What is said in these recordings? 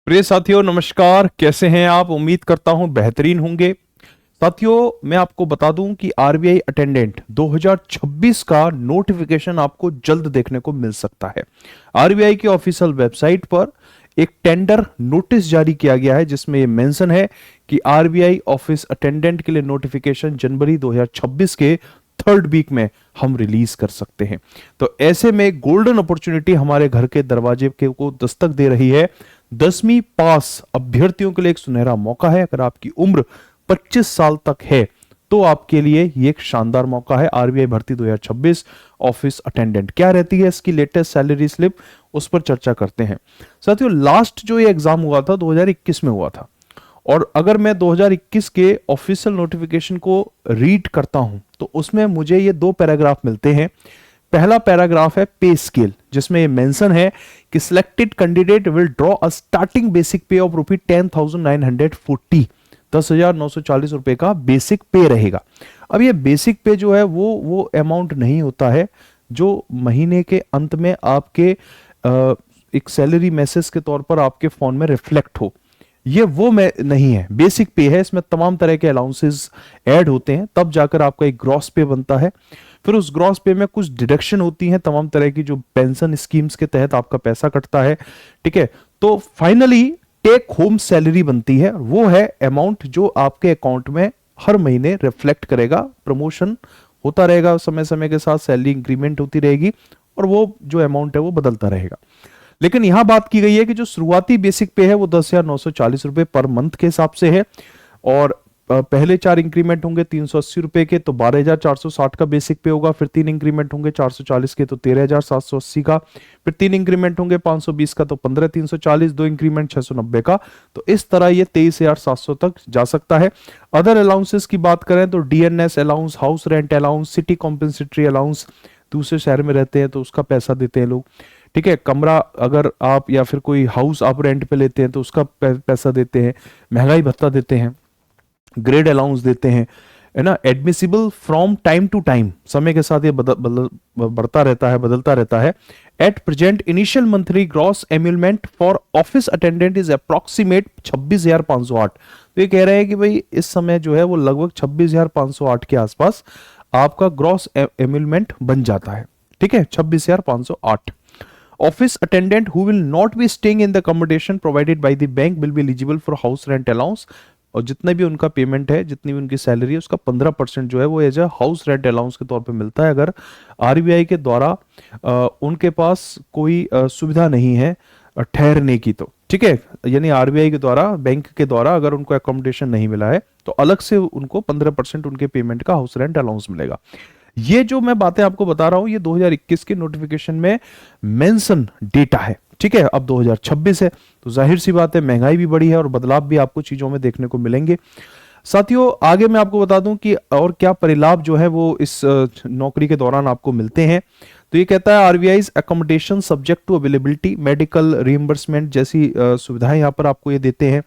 प्रिय साथियों, नमस्कार। कैसे हैं आप? उम्मीद करता हूं बेहतरीन होंगे। साथियों, मैं आपको बता दूं कि आरबीआई अटेंडेंट 2026 का नोटिफिकेशन आपको जल्द देखने को मिल सकता है। आरबीआई की ऑफिशियल वेबसाइट पर एक टेंडर नोटिस जारी किया गया है जिसमें यह मेंशन है कि आरबीआई ऑफिस अटेंडेंट के लिए नोटिफिकेशन जनवरी 2026 के थर्ड वीक में हम रिलीज कर सकते हैं। तो ऐसे में गोल्डन अपॉर्चुनिटी हमारे घर के दरवाजे के को दस्तक दे रही है। 10वीं पास अभ्यर्थियों के लिए एक सुनहरा मौका है। अगर आपकी उम्र 25 साल तक है तो आपके लिए ये एक शानदार मौका है। आरबीआई भर्ती 2026 ऑफिस अटेंडेंट क्या रहती है, इसकी लेटेस्ट सैलरी स्लिप, उस पर चर्चा करते हैं। साथियों, लास्ट जो ये एग्जाम हुआ था 2021 में हुआ था, और अगर मैं 2021 के ऑफिशियल नोटिफिकेशन को रीड करता हूं तो उसमें मुझे ये दो पैराग्राफ मिलते हैं। पहला पैराग्राफ है पे स्केल, जिसमें ये मेंशन है कि selected candidate will draw a starting basic पे ऑफ रुपी 10,940, 10,940 रुपए का बेसिक पे रहेगा। अब ये बेसिक पे जो है वो अमाउंट नहीं होता है जो महीने के अंत में आपके एक सैलरी मैसेज के तौर पर आपके फोन में रिफ्लेक्ट हो। ये वो में नहीं है, बेसिक पे है। इसमें तमाम तरह के अलाउंसेस ऐड होते हैं, तब जाकर आपका एक ग्रॉस पे बनता है। फिर उस ग्रॉस पे में कुछ डिडक्शन होती हैं, तमाम तरह की जो पेंशन स्कीम्स के तहत आपका पैसा कटता है। ठीक है, तो फाइनली टेक होम सैलरी बनती है, वो है अमाउंट जो आपके अकाउंट में हर महीने रिफ्लेक्ट करेगा। प्रमोशन होता रहेगा समय समय के साथ, सैलरी इंक्रीमेंट होती रहेगी और वो जो अमाउंट है वो बदलता रहेगा। लेकिन यहां बात की गई है कि जो शुरुआती बेसिक पे है वो 10,940 रुपए पर मंथ के हिसाब से है, और पहले 4 इंक्रीमेंट होंगे 380 रुपए के तो 12,460 का बेसिक पे होगा। फिर 3 इंक्रीमेंट होंगे 440 के तो 13,780 का। फिर 3 इंक्रीमेंट होंगे 520 का तो 15,340, 2 इंक्रीमेंट 690 का। तो इस तरह ये 23,700 तक जा सकता है। अदर अलाउंसेस की बात करें तो DNS allowance, house rent allowance, city compensatory allowance, दूसरे शहर में रहते हैं तो उसका पैसा देते हैं लोग। ठीक है, कमरा अगर आप या फिर कोई हाउस आप रेंट पे लेते हैं तो उसका पैसा देते हैं। महंगाई भत्ता देते हैं, ग्रेड अलाउंस देते हैं, है ना। Admissible from time to time, समय के साथ ये बढ़ता रहता है, बदलता रहता है। At present initial monthly gross emolument for office attendant is approximate 26,508। तो ये कह रहे हैं कि भाई इस समय जो है वो लगभग 26,508 के आसपास आपका ग्रॉस एम्यूलमेंट बन जाता है। ठीक है, 26,508। Office attendant who will not be staying in the accommodation provided by the bank will be eligible for house rent allowance। और जितने भी उनका पेमेंट है, जितनी भी उनकी सैलरी है, उसका 15% जो है वो as a house rent allowance के तौर पे मिलता है। अगर आरबीआई के द्वारा उनके पास कोई सुविधा नहीं है ठहरने की तो। ठीक है, यानी आरबीआई के द्वारा, बैंक के द्वारा अगर उनको अकोमोडेशन नहीं मिला है तो अलग से उनको 15% उनके पेमेंट का हाउस रेंट अलाउंस मिलेगा। ये जो मैं बातें आपको बता रहा हूं ये 2021 के नोटिफिकेशन में मेंशन डेटा है। ठीक है, अब 2026 है तो जाहिर सी बात है महंगाई भी बढ़ी है और बदलाव भी आपको चीजों में देखने को मिलेंगे। साथियों, आगे मैं आपको बता दूं कि और क्या परिलाभ जो है वो इस नौकरी के दौरान आपको मिलते हैं। तो ये कहता है RBI accommodation subject to availability, medical reimbursement जैसी सुविधाएं यहां पर आपको ये देते हैं।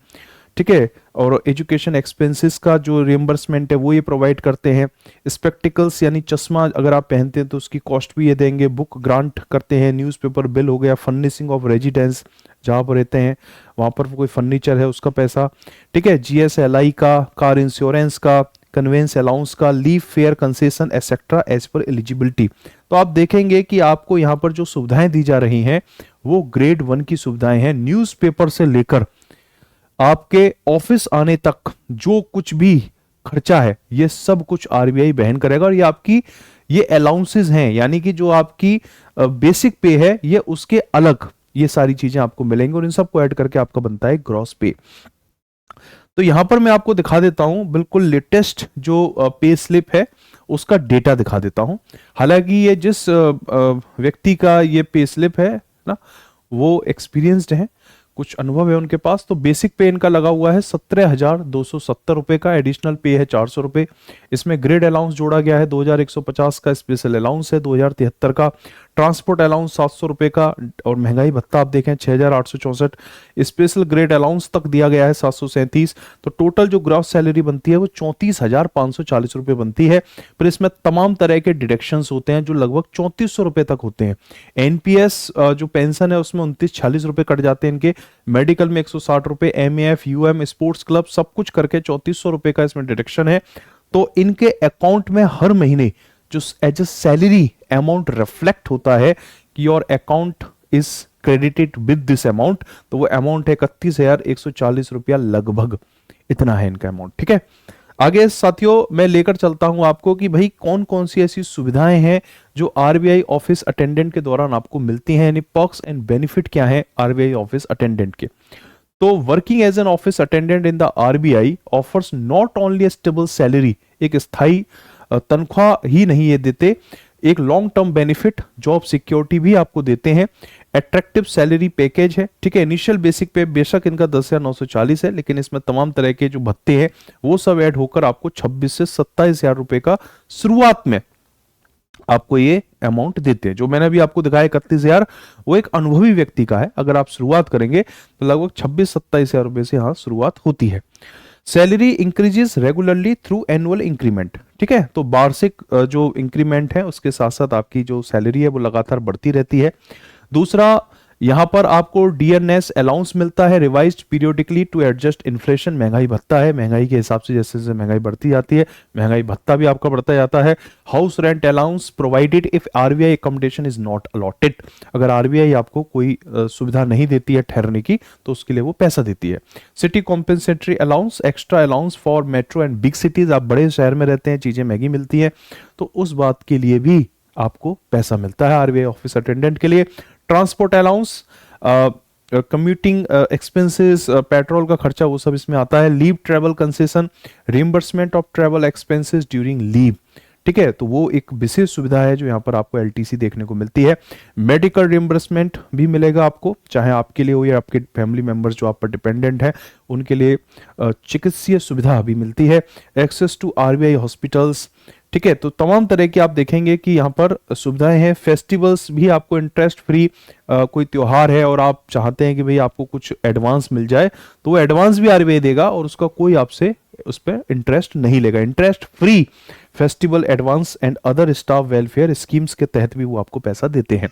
ठीक है, और एजुकेशन एक्सपेंसेस का जो रिएम्बर्समेंट है वो ये प्रोवाइड करते हैं। स्पेक्टिकल्स यानी चश्मा अगर आप पहनते हैं तो उसकी कॉस्ट भी ये देंगे। बुक ग्रांट करते हैं, न्यूज़पेपर बिल हो गया, फर्निशिंग ऑफ रेजिडेंस, जहाँ पर रहते हैं वहाँ पर कोई फर्नीचर है उसका पैसा। ठीक है, जीएसएलआई का, कार इंश्योरेंस का, कन्वेंस अलाउंस का, leave fare concession etcetera as per eligibility. तो आप देखेंगे कि आपको यहाँ पर जो सुविधाएं दी जा रही हैं वो ग्रेड 1 की सुविधाएं हैं। न्यूज़पेपर से लेकर आपके ऑफिस आने तक जो कुछ भी खर्चा है ये सब कुछ आरबीआई वहन करेगा, और ये आपकी ये अलाउंसेस हैं, यानी कि जो आपकी बेसिक पे है ये उसके अलग ये सारी चीजें आपको मिलेंगी, और इन सबको ऐड करके आपका बनता है ग्रॉस पे। तो यहां पर मैं आपको दिखा देता हूं बिल्कुल लेटेस्ट जो पे स्लिप है उसका डेटा दिखा देता हूं। हालांकि ये जिस व्यक्ति का ये पे स्लिप है ना वो एक्सपीरियंस्ड है, कुछ अनुभव है उनके पास। तो बेसिक पे इनका लगा हुआ है 17,270 रुपए का, एडिशनल पे है 400 रुपए। इसमें ग्रेड अलाउंस जोड़ा गया है 2,150 का, स्पेशल अलाउंस है 2,073 का, ट्रांसपोर्ट अलाउंस 700 रुपए का, और महंगाई भत्ता आप देखें 6,864, स्पेशल ग्रेड अलाउंस तक दिया गया है 737। तो टोटल जो ग्रॉस सैलरी बनती है वो 34,540 रुपए बनती है। फिर इसमें तमाम तरह के डिडक्शंस होते हैं जो लगभग 3,400 रुपए तक होते हैं। एनपीएस जो पेंशन है उसमें 29-46 रुपए कट जाते हैं इनके, मेडिकल में 160 रुपए, एमएएफ, यूएम, स्पोर्ट्स क्लब सब कुछ करके 3400 रुपए का इसमें डिडक्शन है। तो इनके अकाउंट में हर महीने जो as a salary amount reflect होता है कि your account is credited with this amount, तो वो अमाउंट है 31,140 रुपया लगभग, इतना है इनका अमाउंट। ठीक है, आगे साथियों मैं लेकर चलता हूं आपको कि भाई कौन कौन सी ऐसी सुविधाएं हैं जो आरबीआई ऑफिस अटेंडेंट के दौरान आपको मिलती हैं, यानी पर्क्स एंड बेनिफिट क्या है आरबीआई ऑफिस अटेंडेंट के। तो working as an office attendant in the RBI offers not only a stable salary, एक स्थायी तनख्वाह ही नहीं ये देते, एक long term benefit, job security भी आपको देते हैं, अट्रैक्टिव सैलरी पैकेज है। ठीक है, इनिशियल बेसिक पे बेशक इनका 10,940 है, लेकिन इसमें तमाम तरह के जो भत्ते हैं वो सब ऐड होकर आपको 26 से 27,000 रुपए का शुरुआत में आपको ये अमाउंट देते हैं। जो मैंने अभी आपको दिखाया 31,000, वो एक अनुभवी व्यक्ति का है, अगर आप शुरुआत करेंगे तो लगभग 26-27,000 रुपए से यहाँ शुरुआत होती है। Salary increases regularly through annual increment. ठीक है, तो वार्षिक जो इंक्रीमेंट है उसके साथ साथ आपकी जो सैलरी है वो लगातार बढ़ती रहती है। दूसरा, यहां पर आपको डियरनेस अलाउंस मिलता है revised periodically to adjust inflation, महंगाई भत्ता है, महंगाई के हिसाब से जैसे जैसे महंगाई बढ़ती जाती है महंगाई भत्ता भी आपका बढ़ता जाता है। House rent allowance provided if RBI accommodation is not allotted, अगर आरबीआई आपको कोई सुविधा नहीं देती है ठहरने की तो उसके लिए वो पैसा देती है। City compensatory allowance, extra allowance for metro and big cities, आप बड़े शहर में रहते हैं, चीजें महंगी मिलती है तो उस बात के लिए भी आपको पैसा मिलता है आरबीआई ऑफिस अटेंडेंट के लिए। Transport allowance, commuting expenses, petrol का खर्चा वो सब इसमें आता है। Leave travel concession, reimbursement of travel expenses during leave. ठीक है, तो वो एक विशेष सुविधा है जो यहाँ पर आपको एलटीसी देखने को मिलती है। मेडिकल रिइंबर्समेंट भी मिलेगा आपको, चाहे आपके लिए हो या आपके फैमिली मेंबर्स जो आप पर डिपेंडेंट हैं उनके लिए चिकित्सीय सुविधा भी मिलती है। Access to RBI hospitals. ठीक है, तो तमाम तरह की आप देखेंगे कि यहाँ पर सुविधाएं हैं। फेस्टिवल्स भी आपको इंटरेस्ट फ्री, कोई त्योहार है और आप चाहते हैं कि भाई आपको कुछ एडवांस मिल जाए तो वो एडवांस भी आरबीआई देगा और उसका कोई आपसे उस पर इंटरेस्ट नहीं लेगा, interest free festival advance and other staff welfare schemes के तहत भी वो आपको पैसा देते हैं।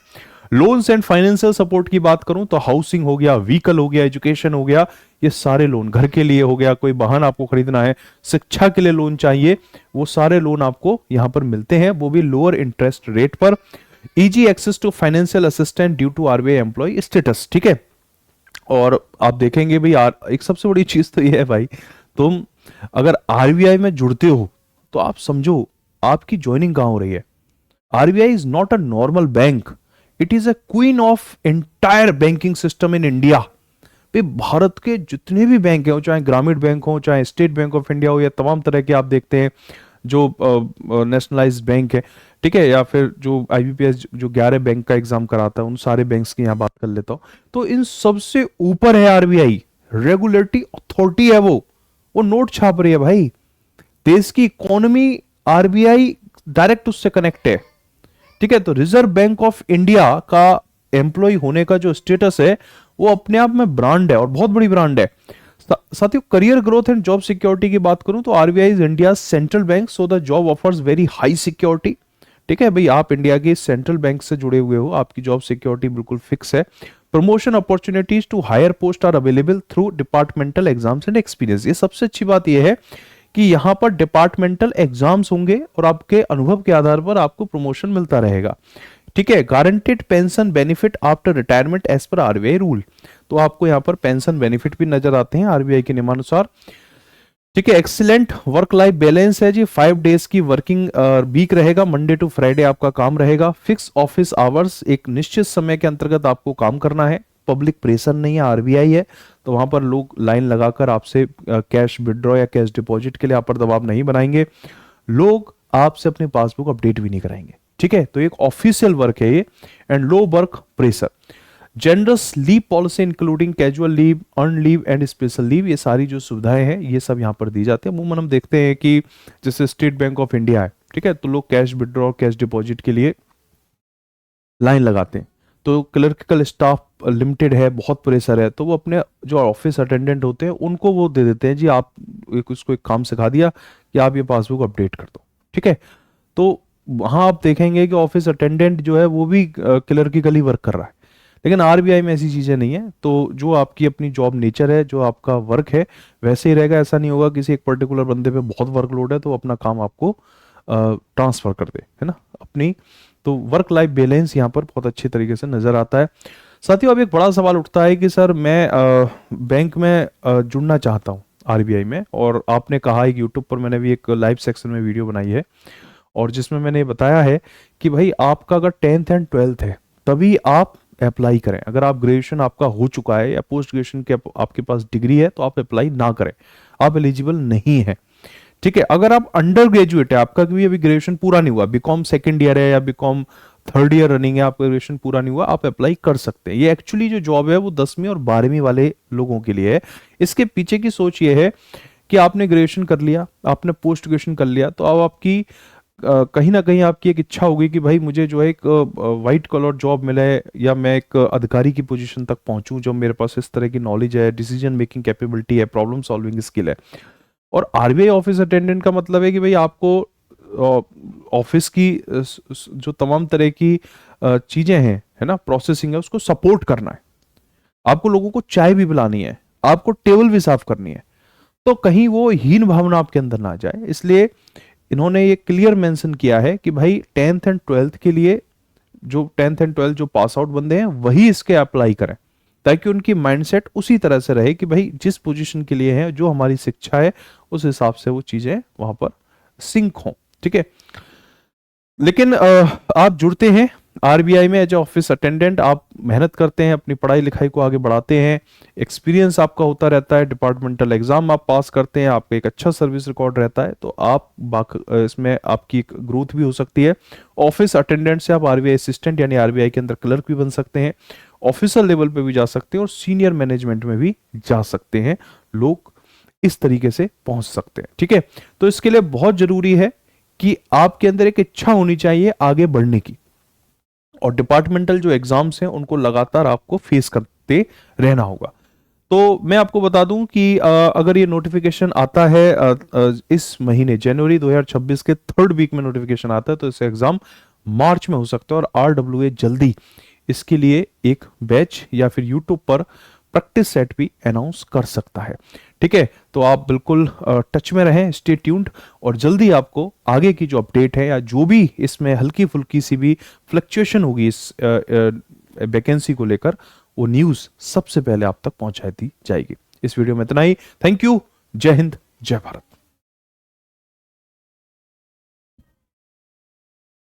लोन्स एंड फाइनेंशियल सपोर्ट की बात करूं तो हाउसिंग हो गया, व्हीकल हो गया, एजुकेशन हो गया, ये सारे लोन, घर के लिए हो गया, कोई वाहन आपको खरीदना है, शिक्षा के लिए लोन चाहिए, वो सारे लोन आपको यहां पर मिलते हैं, वो भी लोअर इंटरेस्ट रेट पर। Easy access to financial assistant due to RBI employ status. ठीक है, और आप देखेंगे भाई एक सबसे बड़ी चीज तो ये है भाई, तुम अगर आरबीआई में जुड़ते हो तो आप समझो आपकी ज्वाइनिंग कहां हो रही है। RBI is not a normal bank, it is a queen of entire banking system in India. Bharat के जितने भी बैंक हैं, चाहे ग्रामीण बैंक हो, चाहे स्टेट बैंक ऑफ इंडिया हो, या तमाम तरह के आप देखते हैं जो नेशनलाइज्ड बैंक है, ठीक है, या फिर जो आईबीपीएस जो 11 बैंक का एग्जाम कराता है, उन सारे बैंक्स की यहां बात कर लेता हूं, तो इन सबसे ऊपर है आरबीआई, रेगुलेटरी अथॉरिटी है वो नोट छाप रही है भाई, देश की इकोनॉमी आरबीआई डायरेक्ट उससे कनेक्ट है। ठीक है, तो रिजर्व बैंक ऑफ इंडिया का एम्प्लॉय होने का जो स्टेटस है वो अपने आप में ब्रांड है और बहुत बड़ी ब्रांड है। साथियों, career growth and job security की बात करूं तो RBI is India central bank, so the job offers very high security. ठीक है भाई, आप इंडिया के सेंट्रल बैंक से जुड़े हुए हो, आपकी जॉब सिक्योरिटी बिल्कुल फिक्स है। Promotion opportunities to higher post are available through departmental exams and experience. ये सबसे अच्छी बात यह है कि यहां पर डिपार्टमेंटल एग्जाम्स होंगे और आपके अनुभव के आधार पर आपको प्रमोशन मिलता रहेगा। ठीक है, guaranteed pension benefit after retirement as per RBI rule, तो आपको यहां पर पेंशन बेनिफिट भी नजर आते हैं आरबीआई के नियमानुसार। ठीक है, एक्सीलेंट वर्क लाइफ बैलेंस है जी, 5 डेज की वर्किंग वीक रहेगा, मंडे टू फ्राइडे आपका काम रहेगा, फिक्स ऑफिस आवर्स, एक निश्चित समय के अंतर्गत आपको काम करना है, पब्लिक प्रेशर नहीं है, आरबीआई है तो वहां पर लोग लाइन लगाकर आपसे कैश विड्रॉ या कैश डिपॉजिट के लिए आप पर दबाव नहीं बनाएंगे, लोग आपसे अपने पासबुक अपडेट भी नहीं कराएंगे। ठीक है, तो एक ऑफिशियल वर्क है ये, and low work pressure. Generous leave policy including casual leave, earn leave and special leave, ये सारी जो सुविधाएं हैं ये सब यहाँ पर दी जाती है। अमूमन हम देखते हैं कि जैसे स्टेट बैंक ऑफ इंडिया है, ठीक है, तो लोग कैश विड्रॉ कैश डिपॉजिट के लिए लाइन लगाते हैं, तो क्लर्किकल स्टाफ लिमिटेड है, बहुत प्रेशर है, तो वो अपने जो ऑफिस अटेंडेंट होते हैं उनको वो दे देते हैं जी, आप उसको एक काम सिखा दिया कि आप ये पासबुक अपडेट कर दो। ठीक है, तो वहां आप देखेंगे कि ऑफिस अटेंडेंट जो है वो भी क्लर्किकली वर्क कर रहा है, लेकिन आरबीआई में ऐसी चीजें नहीं है। तो जो आपकी अपनी जॉब नेचर है, जो आपका वर्क है, वैसे ही रहेगा। ऐसा नहीं होगा किसी एक पर्टिकुलर बंदे पे बहुत वर्कलोड है तो अपना काम आपको ट्रांसफर कर दे, है ना, अपनी। तो वर्क लाइफ बैलेंस यहाँ पर बहुत अच्छे तरीके से नजर आता है। साथियों, अब एक बड़ा सवाल उठता है कि सर मैं बैंक में जुड़ना चाहता हूँ आरबीआई में, और आपने कहा है कि यूट्यूब पर मैंने भी एक लाइव सेक्शन में वीडियो बनाई है और जिसमें मैंने बताया है कि भाई आपका अगर 10th एंड 12th है तभी आप अप्लाई करें। अगर आप ग्रेजुएशन आपका हो चुका है या पोस्ट ग्रेजुएशन के आपके पास डिग्री है तो आप अप्लाई ना करें, आप एलिजिबल नहीं है। ठीक है, अगर आप अंडर ग्रेजुएट है, आपका भी अभी ग्रेजुएशन पूरा नहीं हुआ, बीकॉम सेकंड ईयर है या बीकॉम थर्ड ईयर रनिंग है, आपका ग्रेजुएशन पूरा नहीं हुआ, आप अप्लाई कर सकते हैं। ये एक्चुअली जो जॉब है वो 10वीं और 12वीं वाले लोगों के लिए है। इसके पीछे की सोच ये है कि आपने ग्रेजुएशन कर लिया, आपने पोस्ट ग्रेजुएशन कर लिया, तो अब आपकी कहीं ना कहीं आपकी एक इच्छा होगी कि भाई मुझे जो है एक वाइट कॉलर जॉब मिले या मैं एक अधिकारी की पोजीशन तक पहुंचूं, जो मेरे पास इस तरह की नॉलेज है, डिसीजन मेकिंग कैपेबिलिटी है, प्रॉब्लम सॉल्विंग स्किल है। और आरबीआई ऑफिस अटेंडेंट का मतलब है कि भाई आपको ऑफिस की जो तमाम तरह की चीजें हैं, है ना, प्रोसेसिंग है, उसको सपोर्ट करना है। आपको लोगों को चाय भी पिलानी है, आपको टेबल भी साफ करनी है। तो कहीं वो हीन भावना आपके अंदर ना आ जाए, इसलिए इन्होंने ये क्लियर मेंशन किया है कि भाई 10th एंड 12th के लिए जो 10th एंड 12th जो पास आउट बंदे हैं वही इसके अप्लाई करें, ताकि उनकी माइंडसेट उसी तरह से रहे कि भाई जिस पोजीशन के लिए है, जो हमारी शिक्षा है, उस हिसाब से वो चीजें वहां पर सिंक हों। ठीक है, लेकिन आप जुड़ते हैं आरबीआई में एज ऑफिस अटेंडेंट, आप मेहनत करते हैं, अपनी पढ़ाई लिखाई को आगे बढ़ाते हैं, एक्सपीरियंस आपका होता रहता है, डिपार्टमेंटल एग्जाम आप पास करते हैं, आपका एक अच्छा सर्विस रिकॉर्ड रहता है, तो आप इसमें आपकी ग्रोथ भी हो सकती है। ऑफिस अटेंडेंट से आप आरबीआई असिस्टेंट यानी आरबीआई के अंदर क्लर्क भी बन सकते हैं, ऑफिसर लेवल पे भी जा सकते हैं और सीनियर मैनेजमेंट में भी जा सकते हैं। लोग इस तरीके से पहुंच सकते हैं। ठीक है, तो इसके लिए बहुत जरूरी है कि आपके अंदर एक इच्छा होनी चाहिए आगे बढ़ने की, और डिपार्टमेंटल जो एग्जाम्स हैं उनको लगातार आपको फेस करते रहना होगा। तो मैं आपको बता दूं कि अगर ये नोटिफिकेशन आता है इस महीने जनवरी 2026 के थर्ड वीक में नोटिफिकेशन आता है, तो इससे एग्जाम मार्च में हो सकता है, और आरडब्ल्यूए जल्दी इसके लिए एक बैच या फिर यूट्यूब पर प्रैक्टिस सेट भी अनाउंस कर सकता है। ठीक है, तो आप बिल्कुल टच में रहें, स्टे ट्यून्ड, और जल्दी आपको आगे की जो अपडेट है या जो भी इसमें हल्की फुल्की सी भी फ्लक्चुएशन होगी इस वैकेंसी को लेकर, वो न्यूज़ सबसे पहले आप तक पहुंचाई दी जाएगी। इस वीडियो में इतना ही। Thank you. जय हिंद, जय भारत।